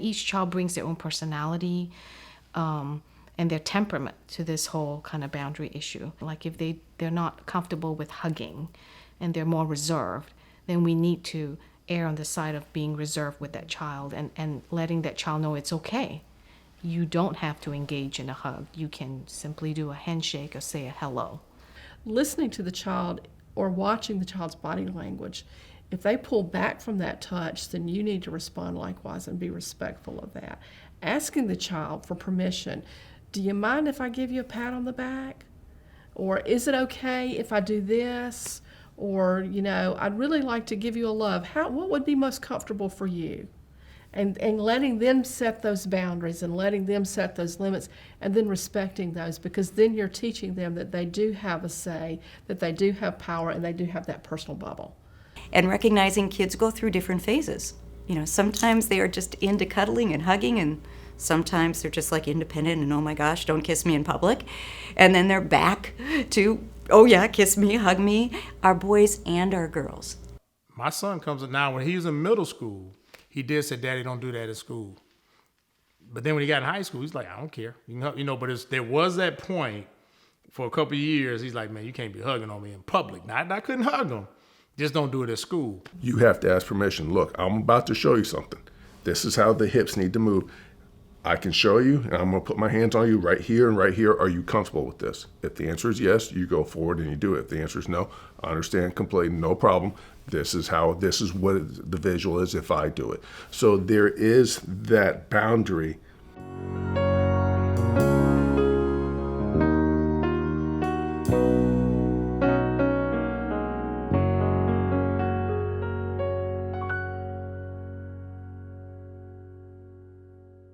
each child brings their own personality and their temperament to this whole kind of boundary issue. Like if they're not comfortable with hugging and they're more reserved, then we need to err on the side of being reserved with that child and letting that child know it's okay. You don't have to engage in a hug. You can simply do a handshake or say a hello. Listening to the child or watching the child's body language, if they pull back from that touch, then you need to respond likewise and be respectful of that. Asking the child for permission. Do you mind if I give you a pat on the back? Or is it okay if I do this? Or, I'd really like to give you a love. What would be most comfortable for you? And letting them set those boundaries and letting them set those limits and then respecting those, because then you're teaching them that they do have a say, that they do have power, and they do have that personal bubble. And recognizing kids go through different phases. Sometimes they are just into cuddling and hugging, and sometimes they're just like independent and, oh my gosh, don't kiss me in public. And then they're back to, oh yeah, kiss me, hug me, our boys and our girls. My son comes in now, when he was in middle school, he did say, Daddy, don't do that at school. But then when he got in high school, he's like, I don't care. But there was that point for a couple of years, he's like, man, you can't be hugging on me in public. Now, I couldn't hug him. Just don't do it at school. You have to ask permission. Look, I'm about to show you something. This is how the hips need to move. I can show you, and I'm going to put my hands on you right here and right here. Are you comfortable with this? If the answer is yes, you go forward and you do it. If the answer is no, I understand completely, no problem. This is what the visual is if I do it. So there is that boundary.